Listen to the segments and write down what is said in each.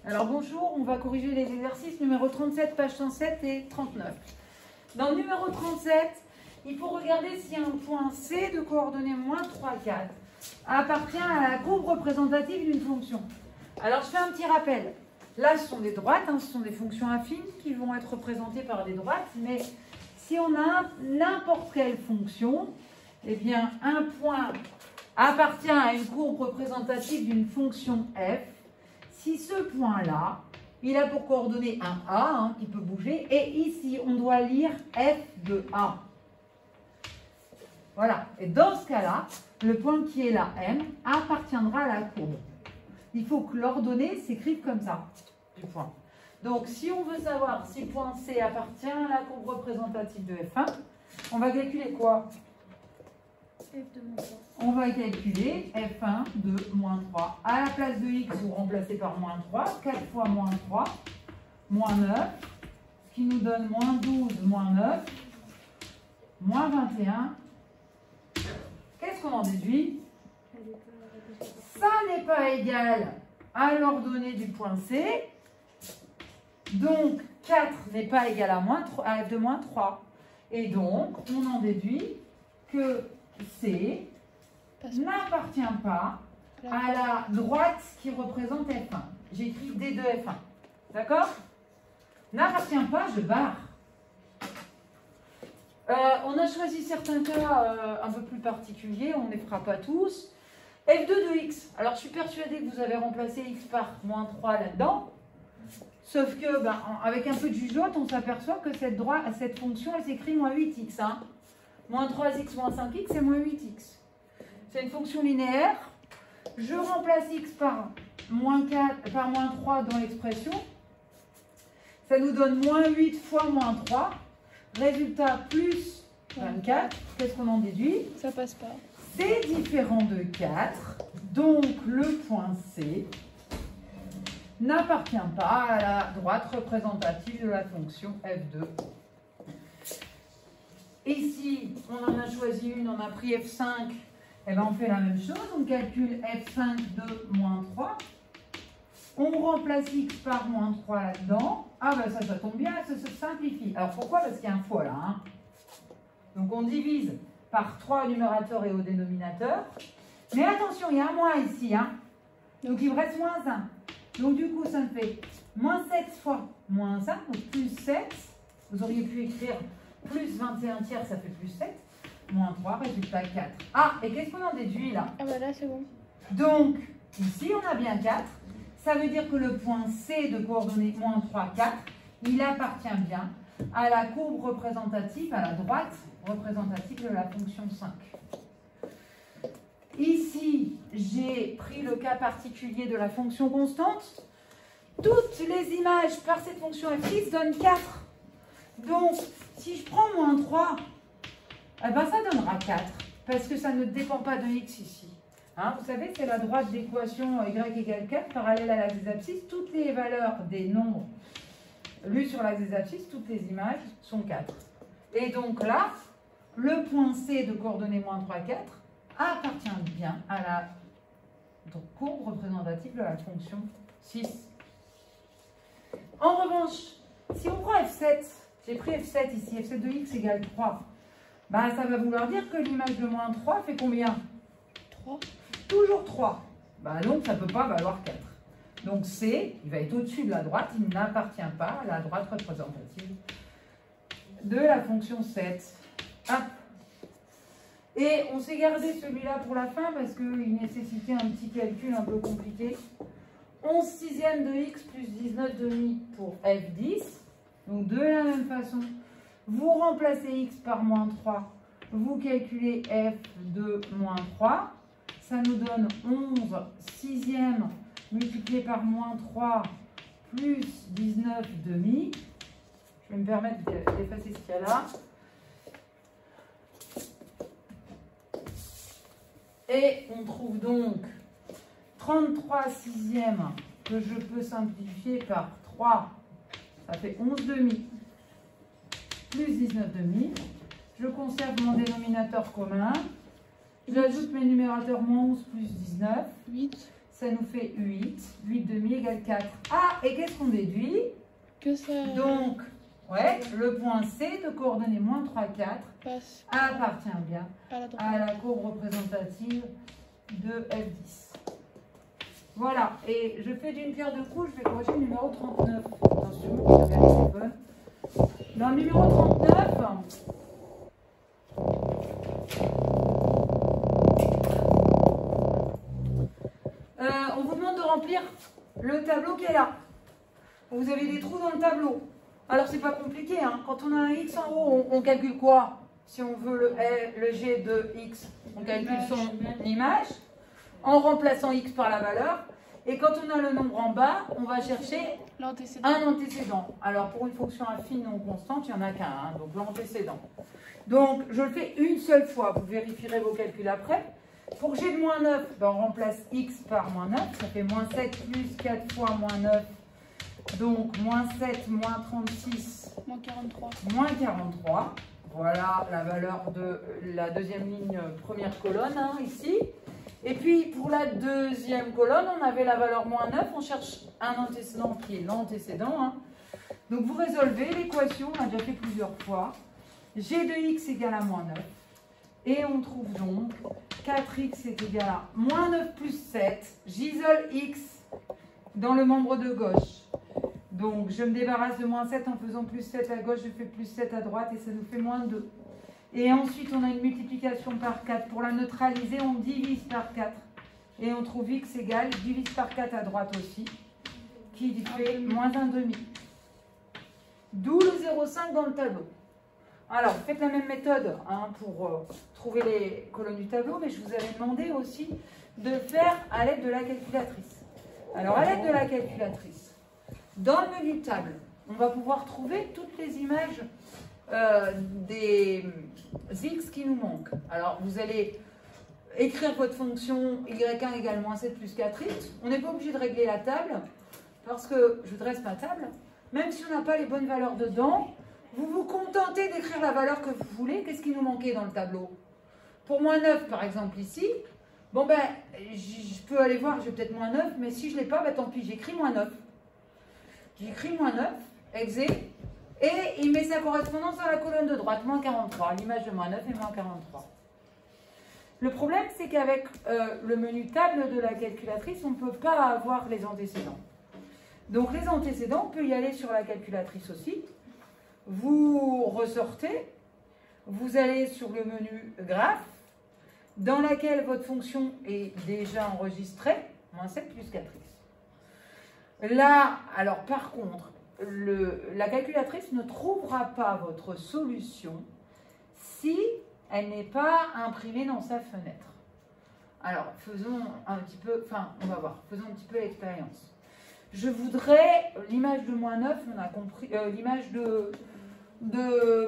Alors bonjour, on va corriger les exercices numéro 37, page 107 et 39. Dans le numéro 37, il faut regarder si un point C de coordonnées moins 3, 4 appartient à la courbe représentative d'une fonction. Alors je fais un petit rappel. Là, ce sont des droites, ce sont des fonctions affines qui vont être représentées par des droites, mais si on a n'importe quelle fonction, eh bien un point appartient à une courbe représentative d'une fonction f. Si ce point-là, il a pour coordonnée un A qui peut bouger, et ici, on doit lire f de A. Voilà. Et dans ce cas-là, le point qui est là, M, appartiendra à la courbe. Il faut que l'ordonnée s'écrive comme ça, du point. Donc, si on veut savoir si point C appartient à la courbe représentative de F1, on va calculer quoi? F de moins 3. On va calculer F1 de moins 3. À la place de X, vous remplacez par moins 3. 4 fois moins 3, moins 9. Ce qui nous donne moins 12, moins 9, moins 21. Qu'est-ce qu'on en déduit? Ça n'est pas égal à l'ordonnée du point C. Donc, 4 n'est pas égal à f de moins 3. Et donc, on en déduit que C n'appartient pas à la droite qui représente F1. J'écris D de F1. D'accord? N'appartient pas, je barre. On a choisi certains cas un peu plus particuliers, on ne les fera pas tous. F2 de X. Alors, je suis persuadée que vous avez remplacé X par moins 3 là-dedans. Sauf que, avec un peu de jugeote, on s'aperçoit que cette fonction, elle s'écrit moins 8x. Moins 3x moins 5x, c'est moins 8x. C'est une fonction linéaire. Je remplace x par moins 3 dans l'expression. Ça nous donne moins 8 fois moins 3. Résultat plus 24. Qu'est-ce qu'on en déduit? Ça passe pas. C'est différent de 4. Donc le point C n'appartient pas à la droite représentative de la fonction f2. Ici, on en a choisi une, on a pris f5, et bien on fait la même chose, on calcule f5 de moins 3. On remplace x par moins 3 là-dedans. Ah ben ça tombe bien, ça se simplifie. Alors pourquoi? Parce qu'il y a un fois là. Donc on divise par 3 au numérateur et au dénominateur. Mais attention, il y a un moins ici. Donc il me reste moins 1. Donc du coup, ça me fait moins 7 fois moins 1, donc plus 7. Vous auriez pu écrire plus 21 tiers, ça fait plus 7. Moins 3, résultat 4. Ah, et qu'est-ce qu'on en déduit là? Ah bah là, c'est bon. Donc, ici, on a bien 4. Ça veut dire que le point C de coordonnées moins 3, 4, il appartient bien à la courbe représentative, à la droite représentative de la fonction 5. Ici, j'ai pris le cas particulier de la fonction constante. Toutes les images par cette fonction f6 donnent 4. Donc, si je prends moins 3, ça donnera 4, parce que ça ne dépend pas de x ici. Vous savez, c'est la droite d'équation y égale 4, parallèle à l'axe des abscisses. Toutes les valeurs des nombres lus sur l'axe des abscisses, toutes les images sont 4. Et donc là, le point C de coordonnées moins 3, 4 appartient bien à la courbe représentative de la fonction 6. En revanche, si on prend F7, j'ai pris F7 ici, F7 de x égale 3, ça va vouloir dire que l'image de moins 3 fait combien? 3. Toujours 3. Donc ça ne peut pas valoir 4. Donc C, il va être au-dessus de la droite, il n'appartient pas à la droite représentative de la fonction 7. Hop. Et on s'est gardé celui-là pour la fin parce qu'il nécessitait un petit calcul un peu compliqué. 11 sixièmes de x plus 19 demi pour f10. Donc de la même façon, vous remplacez x par moins 3, vous calculez f de moins 3. Ça nous donne 11 sixièmes multiplié par moins 3 plus 19 demi. Je vais me permettre d'effacer ce qu'il y a là. Et on trouve donc 33 sixièmes que je peux simplifier par 3. Ça fait 11 demi plus 19 demi. Je conserve mon dénominateur commun. J'ajoute mes numérateurs moins 11 plus 19. 8. Ça nous fait 8. 8 demi égale 4. Ah, et qu'est-ce qu'on déduit? Que ça Donc, ouais, le point C de coordonnées moins 3, 4 passe appartient bien à la droite. à la courbe représentative de F10. Voilà, et je fais d'une pierre deux coups, je vais corriger le numéro 39. Attention, je vais le téléphone. Dans le numéro 39, on vous demande de remplir le tableau qui est là. Vous avez des trous dans le tableau. Alors, c'est pas compliqué, hein. Quand on a un X en haut, on calcule quoi? Si on veut le G de X, on calcule son image en remplaçant X par la valeur. Et quand on a le nombre en bas, on va chercher L'antécédent. un antécédent. Alors, pour une fonction affine non constante, il n'y en a qu'un, hein, donc l'antécédent. Donc, je le fais une seule fois. Vous vérifierez vos calculs après. Pour G de moins 9, ben, on remplace X par moins 9. Ça fait moins 7 plus 4 fois moins 9. Donc, moins 7, moins 36, Moins 43. moins 43. Voilà la valeur de la deuxième ligne, première colonne, hein, ici. Et puis, pour la deuxième colonne, on avait la valeur moins 9. On cherche un antécédent qui est l'antécédent. Hein. Donc, vous résolvez l'équation, on l'a déjà fait plusieurs fois. G de x égale à moins 9. Et on trouve donc 4x est égal à moins 9 plus 7. J'isole x dans le membre de gauche. Donc, je me débarrasse de moins 7 en faisant plus 7 à gauche. Je fais plus 7 à droite et ça nous fait moins 2. Et ensuite, on a une multiplication par 4. Pour la neutraliser, on divise par 4. Et on trouve x égale, je divise par 4 à droite aussi, qui fait moins 1,5. D'où le 0,5 dans le tableau. Alors, faites la même méthode hein, pour trouver les colonnes du tableau, mais je vous avais demandé aussi de faire à l'aide de la calculatrice. Alors, à l'aide de la calculatrice, dans le menu table, on va pouvoir trouver toutes les images des x qui nous manquent. Alors, vous allez écrire votre fonction y1 égale moins 7 plus 4x. On n'est pas obligé de régler la table, parce que je dresse ma table. Même si on n'a pas les bonnes valeurs dedans, vous vous contentez d'écrire la valeur que vous voulez. Qu'est-ce qui nous manquait dans le tableau? Pour moins 9, par exemple, ici, bon ben, je peux aller voir, j'ai peut-être moins 9, mais si je ne l'ai pas, ben, tant pis, j'écris moins 9. J'écris moins 9, exé, et il met sa correspondance dans la colonne de droite, moins 43, l'image de moins 9 et moins 43. Le problème, c'est qu'avec le menu table de la calculatrice, on ne peut pas avoir les antécédents. Donc les antécédents, on peut y aller sur la calculatrice aussi. Vous ressortez, vous allez sur le menu graphe, dans laquelle votre fonction est déjà enregistrée, moins 7 plus 4x. Là, alors par contre, la calculatrice ne trouvera pas votre solution si elle n'est pas imprimée dans sa fenêtre. Alors, faisons un petit peu, enfin, on va voir, faisons un petit peu l'expérience. Je voudrais l'image de moins 9, on a compris, l'image de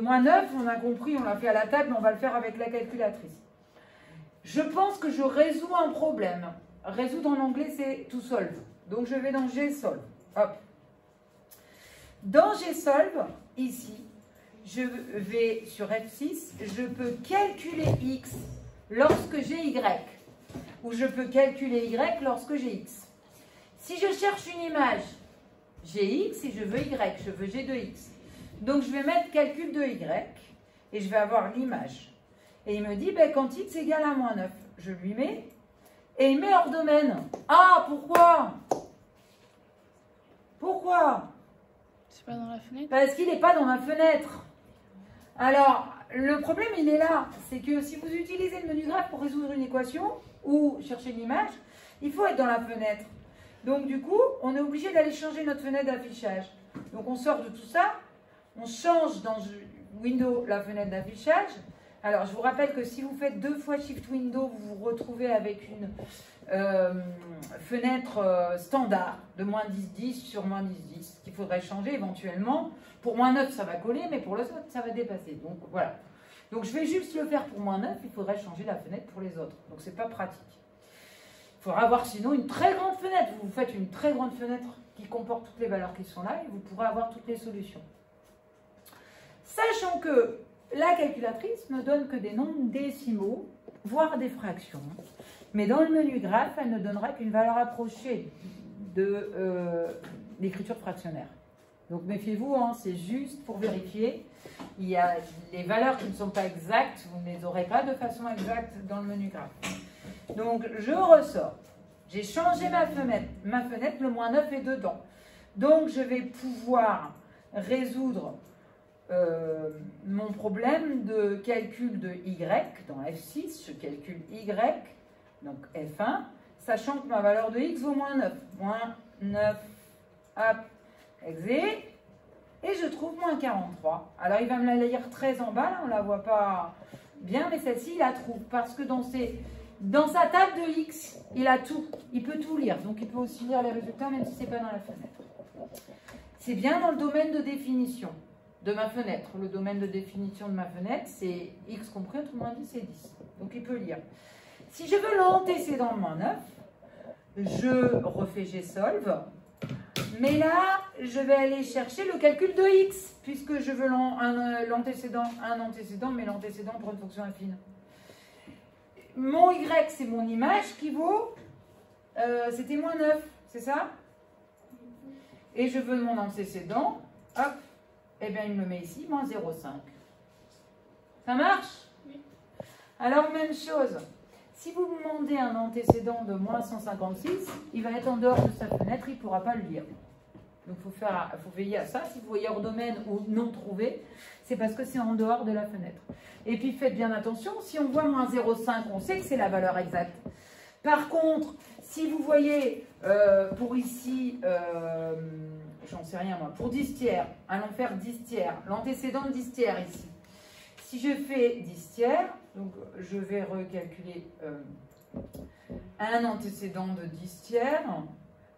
moins 9, on a compris, on l'a fait à la table, mais on va le faire avec la calculatrice. Je pense que je résous un problème. Résoudre en anglais, c'est to solve. Donc, je vais dans Gsolve. Hop. Dans Gsolve, ici, je vais sur F6, je peux calculer X lorsque j'ai Y. Ou je peux calculer Y lorsque j'ai X. Si je cherche une image, j'ai X et je veux Y, je veux G de X. Donc, je vais mettre calcul de Y et je vais avoir l'image. Et il me dit, ben, quand X égale à moins 9, je lui mets, et il met hors domaine. Ah, pourquoi? Pourquoi? C'est pas dans la fenêtre? Parce qu'il n'est pas dans ma fenêtre. Alors, le problème, il est là. C'est que si vous utilisez le menu graphe pour résoudre une équation ou chercher une image, il faut être dans la fenêtre. Donc, du coup, on est obligé d'aller changer notre fenêtre d'affichage. Donc, on sort de tout ça. On change dans Windows la fenêtre d'affichage. Alors, je vous rappelle que si vous faites 2 fois Shift Window, vous vous retrouvez avec une fenêtre standard de moins 10,10 sur moins 10,10 qu'il faudrait changer éventuellement. Pour moins 9, ça va coller, mais pour les autres, ça va dépasser. Donc, voilà. Donc, je vais juste le faire pour moins 9. Il faudrait changer la fenêtre pour les autres. Donc, c'est pas pratique. Il faudra avoir sinon une très grande fenêtre. Vous faites une très grande fenêtre qui comporte toutes les valeurs qui sont là et vous pourrez avoir toutes les solutions. Sachant que la calculatrice ne donne que des nombres décimaux voir des fractions, mais dans le menu graphe, elle ne donnera qu'une valeur approchée de l'écriture fractionnaire. Donc méfiez-vous, hein, c'est juste pour vérifier. Il y a les valeurs qui ne sont pas exactes, vous ne les aurez pas de façon exacte dans le menu graphe. Donc je ressors. J'ai changé ma fenêtre, le moins 9 est dedans. Donc je vais pouvoir résoudre mon problème de calcul de Y dans F6. Je calcule Y, donc F1, sachant que ma valeur de X vaut moins 9. Moins 9, hop, exé. Et je trouve moins 43. Alors il va me la lire 13 en bas, là, on ne la voit pas bien, mais celle-ci, il la trouve. Parce que dans sa table de X, il a tout. Il peut tout lire. Donc il peut aussi lire les résultats, même si ce n'est pas dans la fenêtre. C'est bien dans le domaine de définition de ma fenêtre. Le domaine de définition de ma fenêtre, c'est X compris entre moins 10 et 10. Donc il peut lire. Si je veux l'antécédent de moins 9, je refais Gsolve. Mais là, je vais aller chercher le calcul de X, puisque je veux un antécédent, mais l'antécédent pour une fonction affine. Mon Y, c'est mon image qui vaut, c'était moins 9, c'est ça? Et je veux mon antécédent, hop, et bien il me met ici, moins 0,5. Ça marche? Oui. Alors, même chose. Si vous me demandez un antécédent de moins 156, il va être en dehors de sa fenêtre, il ne pourra pas le lire. Donc, il faut veiller à ça. Si vous voyez hors domaine ou non trouvé, c'est parce que c'est en dehors de la fenêtre. Et puis, faites bien attention, si on voit moins 0,5, on sait que c'est la valeur exacte. Par contre, si vous voyez pour ici, j'en sais rien moi, pour 10 tiers, allons faire 10 tiers, l'antécédent de 10 tiers ici. Si je fais 10 tiers, donc je vais recalculer un antécédent de 10 tiers.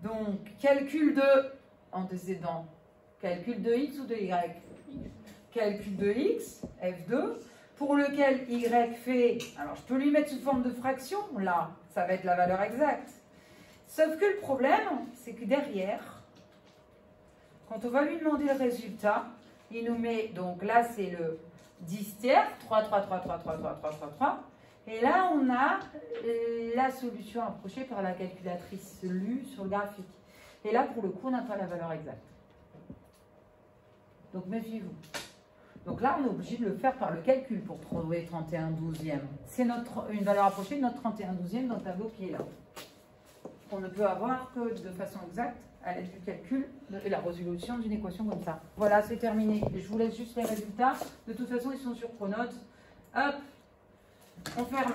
Donc, calcul de antécédent, calcul de X ou de Y? Calcul de X, F2, pour lequel Y fait, alors je peux lui mettre sous forme de fraction, là, ça va être la valeur exacte. Sauf que le problème, c'est que derrière, quand on va lui demander le résultat, il nous met, donc là c'est le 10 tiers, 3, 3, 3, 3, 3, 3, 3, 3, 3. Et là, on a la solution approchée par la calculatrice lue sur le graphique. Et là, pour le coup, on n'a pas la valeur exacte. Donc, méfiez-vous. Donc là, on est obligé de le faire par le calcul pour trouver 31/12e. C'est une valeur approchée de notre 31/12e dans le tableau qui est là. On ne peut avoir que de façon exacte à l'aide du calcul et la résolution d'une équation comme ça. Voilà, c'est terminé. Je vous laisse juste les résultats. De toute façon, ils sont sur Pronote. Hop, on ferme.